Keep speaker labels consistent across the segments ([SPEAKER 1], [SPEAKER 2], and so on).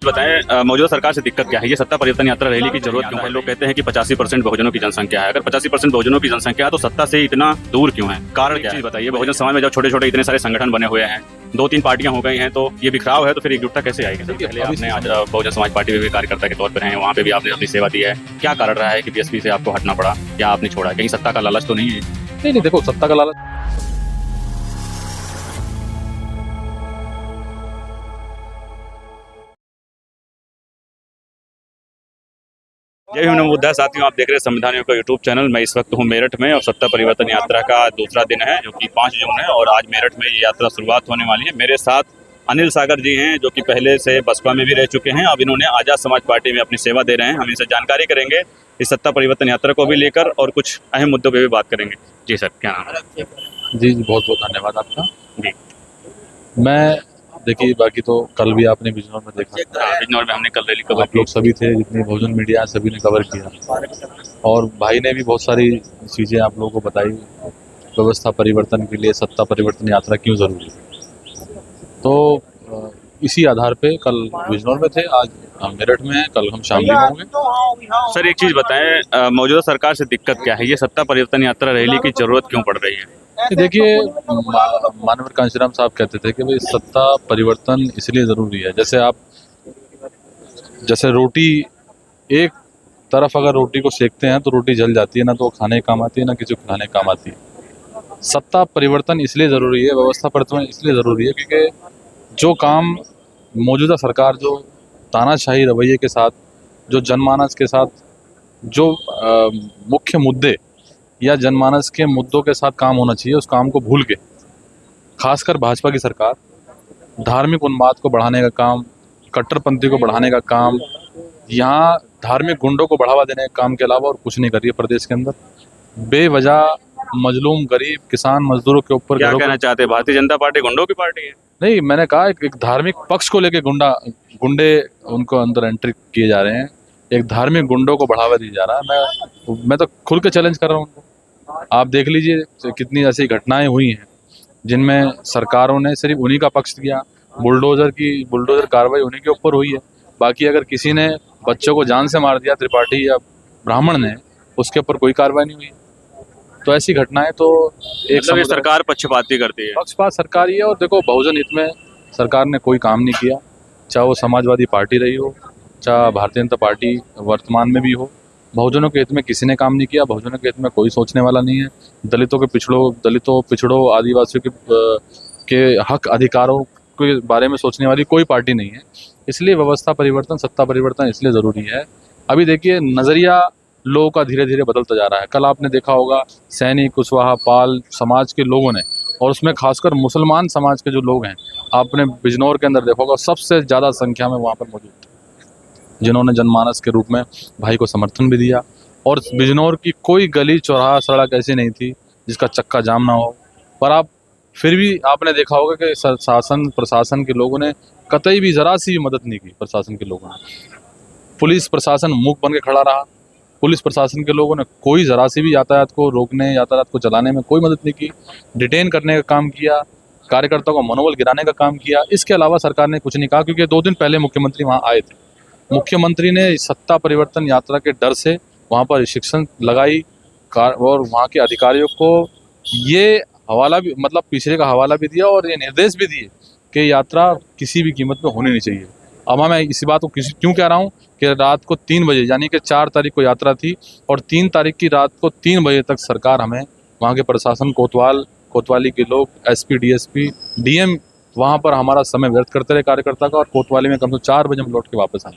[SPEAKER 1] बताएं, मौजूदा सरकार से दिक्कत क्या है? ये सत्ता परिवर्तन यात्रा रैली की जरूरत क्यों है? लोग कहते हैं कि 85% बहुजनों की जनसंख्या है। अगर 85% बहुजनों की जनसंख्या है तो सत्ता से इतना दूर क्यों है? कारण क्या है? बताइए। बहुजन समाज में जब छोटे छोटे इतने सारे संगठन बने हुए हैं, 2-3 पार्टियां हो गई हैं, तो ये बिखराव है, तो फिर एकजुटता कैसे आएगी? पहले आपने आज बहुजन समाज पार्टी में भी कार्यकर्ता के तौर पर हैं, वहाँ पे भी आपने अपनी सेवा दी है। क्या कारण रहा है कि बीएसपी से आपको हटना पड़ा या आपने छोड़ा? कहीं सत्ता का लालच तो नहीं है?
[SPEAKER 2] नहीं, देखो, सत्ता का लालच
[SPEAKER 1] यही उन्होंने मुद्दा है। साथियों, आप देख रहे हैं संविधानियों का यूट्यूब चैनल। मैं इस वक्त हूँ मेरठ में और सत्ता परिवर्तन यात्रा का दूसरा दिन है, जो कि 5 जून है, और आज मेरठ में ये यात्रा शुरुआत होने वाली है। मेरे साथ अनिल सागर जी हैं, जो कि पहले से बसपा में भी रह चुके हैं। अब इन्होंने आज़ाद समाज पार्टी में अपनी सेवा दे रहे हैं। हम इनसे जानकारी करेंगे इस सत्ता परिवर्तन यात्रा को भी लेकर, और कुछ अहम मुद्दों पर भी बात करेंगे। जी सर, क्या नाम है?
[SPEAKER 2] जी, बहुत बहुत धन्यवाद आपका।
[SPEAKER 1] जी,
[SPEAKER 2] मैं देखिए, बाकी तो कल भी आपने बिजनौर में देखा,
[SPEAKER 1] बिजनौर में हमने कल रैली कवर
[SPEAKER 2] आप लोग सभी थे, जितनी बहुजन मीडिया है सभी ने कवर किया, और भाई ने भी बहुत सारी चीज़ें आप लोगों को बताई। व्यवस्था परिवर्तन के लिए सत्ता परिवर्तन यात्रा क्यों ज़रूरी है, तो इसी आधार पे कल बिजनौर में थे, आज हम मेरठ में हैं, कल हम शामली में होंगे।
[SPEAKER 1] सर, एक चीज़ बताएं, मौजूदा सरकार से दिक्कत क्या है? ये सत्ता परिवर्तन यात्रा रैली की जरूरत क्यों पड़ रही है?
[SPEAKER 2] देखिए, मानव कांशीराम साहब कहते थे कि भाई सत्ता परिवर्तन इसलिए ज़रूरी है, जैसे रोटी, एक तरफ अगर रोटी को सेकते हैं तो रोटी जल जाती है, ना तो वो खाने काम आती है, ना किसी को खाने काम आती है। सत्ता परिवर्तन इसलिए ज़रूरी है, व्यवस्था परिवर्तन इसलिए ज़रूरी है क्योंकि जो काम मौजूदा सरकार जो तानाशाही रवैये के साथ, जो जनमानस के साथ, जो मुख्य मुद्दे या जनमानस के मुद्दों के साथ काम होना चाहिए, उस काम को भूल के, खासकर भाजपा की सरकार धार्मिक उन्माद को बढ़ाने का काम, कट्टरपंथी को बढ़ाने का काम, यहाँ धार्मिक गुंडों को बढ़ावा देने का काम के अलावा और कुछ नहीं कर रही है प्रदेश के अंदर। बेवजह मजलूम गरीब किसान मजदूरों के ऊपर
[SPEAKER 1] क्या कहना चाहते हैं? भारतीय जनता पार्टी गुंडों की पार्टी है?
[SPEAKER 2] नहीं, मैंने कहा एक धार्मिक पक्ष को लेके गुंडे उनको अंदर एंट्री किए जा रहे हैं, एक धार्मिक गुंडों को बढ़ावा दिया जा रहा है। मैं तो खुल के चैलेंज कर रहा हूँ उनको। आप देख लीजिए कितनी ऐसी घटनाएं हुई हैं जिनमें सरकारों ने सिर्फ उन्हीं का पक्ष किया, बुलडोजर कार्रवाई उन्हीं के ऊपर हुई है। बाकी अगर किसी ने बच्चों को जान से मार दिया, त्रिपाठी या ब्राह्मण ने, उसके ऊपर कोई कार्रवाई नहीं हुई। तो ऐसी घटनाएं तो एक
[SPEAKER 1] मतलब ये सरकार पक्षपाती करती है?
[SPEAKER 2] पक्षपात सरकार ही है। और देखो, बहुजन हित में सरकार ने कोई काम नहीं किया, चाहे वो समाजवादी पार्टी रही हो, चाहे भारतीय जनता पार्टी वर्तमान में भी हो। बहुजनों के हित में किसी ने काम नहीं किया, बहुजनों के हित में कोई सोचने वाला नहीं है। दलितों पिछड़ों आदिवासियों के हक अधिकारों के बारे में सोचने वाली कोई पार्टी नहीं है। इसलिए व्यवस्था परिवर्तन, सत्ता परिवर्तन इसलिए ज़रूरी है। अभी देखिए, नज़रिया लोगों का धीरे धीरे बदलता जा रहा है। कल आपने देखा होगा, सैनी, कुशवाहा, पाल समाज के लोगों ने, और उसमें खासकर मुसलमान समाज के जो लोग हैं, आपने बिजनौर के अंदर देखा होगा, सबसे ज़्यादा संख्या में वहाँ पर मौजूद थे, जिन्होंने जनमानस के रूप में भाई को समर्थन भी दिया। और बिजनौर की कोई गली चौराहा सड़क ऐसी नहीं थी जिसका चक्का जाम ना हो। पर आप फिर भी आपने देखा होगा कि शासन प्रशासन के लोगों ने कतई भी ज़रा सी भी मदद नहीं की। प्रशासन के लोगों ने, पुलिस प्रशासन मूक बन के खड़ा रहा। पुलिस प्रशासन के लोगों ने कोई ज़रा सी भी यातायात को रोकने, यातायात को चलाने में कोई मदद नहीं की। डिटेन करने का काम किया, कार्यकर्ताओं का मनोबल गिराने का काम किया। इसके अलावा सरकार ने कुछ नहीं कहा, क्योंकि 2 दिन पहले मुख्यमंत्री वहाँ आए थे। मुख्यमंत्री ने सत्ता परिवर्तन यात्रा के डर से वहाँ पर रिस्ट्रिक्शन लगाई, और वहाँ के अधिकारियों को ये हवाला भी, मतलब पिछले का हवाला भी दिया, और ये निर्देश भी दिए कि यात्रा किसी भी कीमत में होनी नहीं चाहिए। अब मैं इसी बात को क्यों कह रहा हूँ कि रात को 3 बजे, यानी कि 4 तारीख को यात्रा थी, और 3 तारीख की रात को 3 बजे तक सरकार हमें, वहाँ के प्रशासन, कोतवाली के लोग, एसपी, डीएसपी, डीएम, वहाँ पर हमारा समय व्यर्थ करते रहे कार्यकर्ता का, और कोतवाली में कम से 4 बजे हम लौट के वापस आए।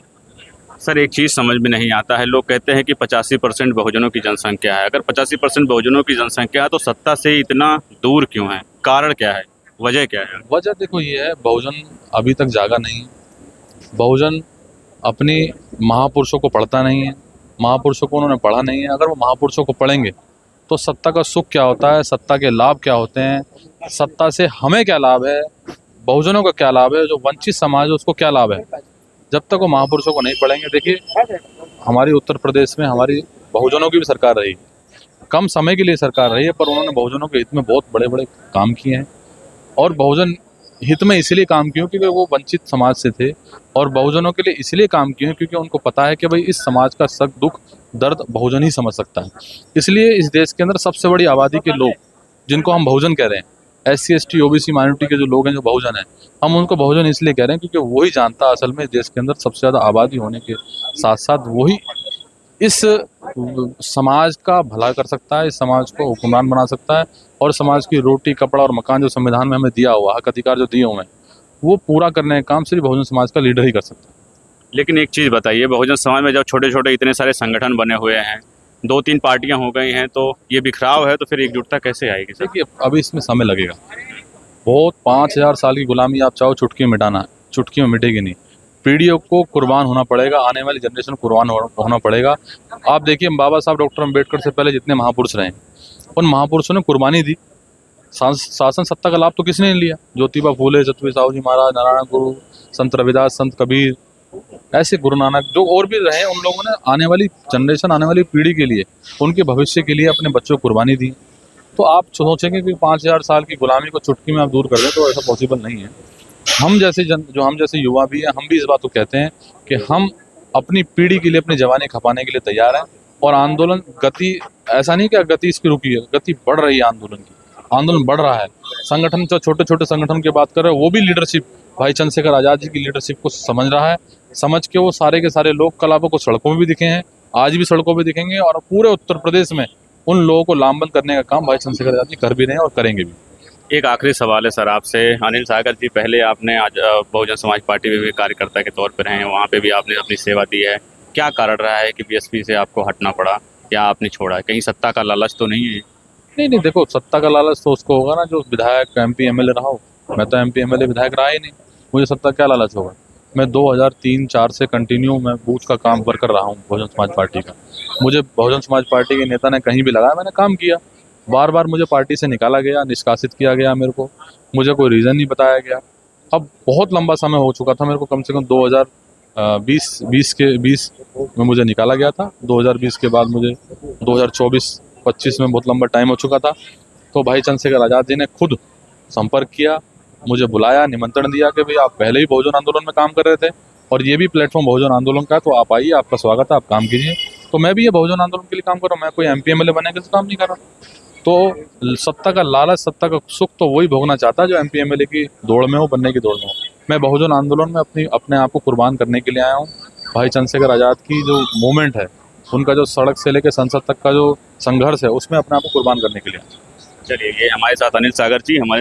[SPEAKER 1] सर, एक चीज़ समझ में नहीं आता है। लोग कहते हैं कि 85% बहुजनों की जनसंख्या है। अगर 85% बहुजनों की जनसंख्या है तो सत्ता से इतना दूर क्यों है? कारण क्या है? वजह क्या है?
[SPEAKER 2] वजह देखो ये है, बहुजन अभी तक जागा नहीं। बहुजन अपने महापुरुषों को पढ़ता नहीं है, महापुरुषों को उन्होंने पढ़ा नहीं है। अगर वो महापुरुषों को पढ़ेंगे तो सत्ता का सुख क्या होता है, सत्ता के लाभ क्या होते हैं, सत्ता से हमें क्या लाभ है, बहुजनों का क्या लाभ है, जो वंचित समाज है उसको क्या लाभ है, जब तक वो महापुरुषों को नहीं पढ़ेंगे। देखिए, हमारी उत्तर प्रदेश में हमारी बहुजनों की भी सरकार रही, कम समय के लिए सरकार रही है, पर उन्होंने बहुजनों के हित में बहुत बड़े बड़े काम किए हैं। और बहुजन हित में इसलिए काम किए क्योंकि वो वंचित समाज से थे, और बहुजनों के लिए इसलिए काम किए क्योंकि उनको पता है कि भाई इस समाज का सख्त दुख दर्द बहुजन ही समझ सकता है। इसलिए इस देश के अंदर सबसे बड़ी आबादी के लोग जिनको हम बहुजन कह रहे हैं, SC ST OBC माइनॉरिटी के जो लोग हैं, जो बहुजन हैं, हम उनको बहुजन इसलिए कह रहे हैं क्योंकि वही जानता है असल में देश के अंदर सबसे ज़्यादा आबादी होने के साथ साथ वही इस समाज का भला कर सकता है, इस समाज को हुक्मरान बना सकता है, और समाज की रोटी कपड़ा और मकान जो संविधान में हमें दिया हुआ हक अधिकार जो दिए हुए हैं वो पूरा करने का काम सिर्फ बहुजन समाज का लीडर ही कर सकता है।
[SPEAKER 1] लेकिन एक चीज़ बताइए, बहुजन समाज में जब छोटे छोटे इतने सारे संगठन बने हुए हैं, 2-3 पार्टियां हो गई हैं, तो ये बिखराव है, तो फिर एकजुटता कैसे आएगी सर?
[SPEAKER 2] देखिए अभी इसमें समय लगेगा बहुत। 5000 साल की गुलामी आप चाहो चुटकी में मिटाना, चुटकी में मिटेगी नहीं। पीढ़ियों को कुर्बान होना पड़ेगा, आने वाली जनरेशन को कुर्बान होना पड़ेगा। आप देखिए बाबा साहब डॉक्टर अम्बेडकर से पहले जितने महापुरुष रहे, उन महापुरुषों ने कुर्बानी दी। शासन सत्ता का लाभ तो किसने नहीं लिया? ज्योतिबा फूले, सतवी साहू जी महाराज, नारायण गुरु, संत रविदास, संत कबीर, ऐसे गुरु नानक जो और भी रहे, उन लोगों ने आने वाली जनरेशन, आने वाली पीढ़ी के लिए, उनके भविष्य के लिए अपने बच्चों को कुर्बानी दी। तो आप सोचेंगे कि 5000 साल की गुलामी को चुटकी में आप दूर कर दें, तो ऐसा पॉसिबल नहीं है। हम जैसे युवा भी हैं, हम भी इस बात को कहते हैं कि हम अपनी पीढ़ी के लिए अपनी जवानी खपाने के लिए तैयार हैं। और आंदोलन गति, ऐसा नहीं कि गति इसकी रुकी है, गति बढ़ रही है आंदोलन की, आंदोलन बढ़ रहा है। संगठन जो छोटे छोटे संगठन की बात कर रहे हैं, वो भी लीडरशिप भाई चंद्रशेखर आज़ाद जी की लीडरशिप को समझ रहा है। समझ के वो सारे के सारे लोग कल आपको सड़कों में भी दिखे हैं, आज भी सड़कों पर दिखेंगे, और पूरे उत्तर प्रदेश में उन लोगों को लामबंद करने का काम भाई चंद्रशेखर आज़ाद जी कर भी रहे हैं और करेंगे भी।
[SPEAKER 1] एक आखिरी सवाल है सर आपसे। अनिल सागर जी, पहले आपने आज बहुजन समाज पार्टी में भी कार्यकर्ता के तौर पर रहे हैं, वहाँ पे भी आपने अपनी सेवा दी है। क्या कारण रहा है कि BSP से आपको हटना पड़ा या आपने छोड़ा? कहीं सत्ता का लालच तो नहीं है?
[SPEAKER 2] नहीं, देखो सत्ता का लालच तो उसको होगा ना जो विधायक MP MLA रहा हो। मैं तो MP MLA विधायक रहा ही नहीं, मुझे सत्ता क्या लालच होगा? मैं 2003-04 से कंटिन्यू मैं बूथ का काम वर्कर रहा हूँ बहुजन समाज पार्टी का। मुझे बहुजन समाज पार्टी के नेता ने कहीं भी लगाया, मैंने काम किया। बार बार मुझे पार्टी से निकाला गया, निष्कासित किया गया, मेरे को मुझे कोई रीज़न नहीं बताया गया। अब बहुत लंबा समय हो चुका था, मेरे को कम से कम 2020 में मुझे निकाला गया था। 2020 के बाद मुझे 2024-25 में बहुत लंबा टाइम हो चुका था। तो भाई चंद्रशेखर आज़ाद जी ने खुद संपर्क किया, मुझे बुलाया, निमंत्रण दिया कि भाई आप पहले ही बहुजन आंदोलन में काम कर रहे थे और ये भी प्लेटफॉर्म बहुजन आंदोलन का है, तो आप आइए, आपका स्वागत है, आप काम कीजिए। तो मैं भी ये बहुजन आंदोलन के लिए काम कर रहा हूँ, मैं कोई MP MLA बनने के लिए काम नहीं कर रहा। तो सत्ता का लालच, सत्ता का सुख तो वही भोगना चाहता है जो MP MLA की दौड़ में हो, बनने की दौड़ में हो। मैं बहुजन आंदोलन में अपने आप को कुर्बान करने के लिए आया हूँ। भाई चंद्रशेखर आज़ाद की जो मूवमेंट है, उनका जो सड़क से लेकर संसद तक का जो संघर्ष है, उसमें अपने आप को कुर्बान करने के लिए।
[SPEAKER 1] चलिए, ये हमारे साथ अनिल सागर जी हमारे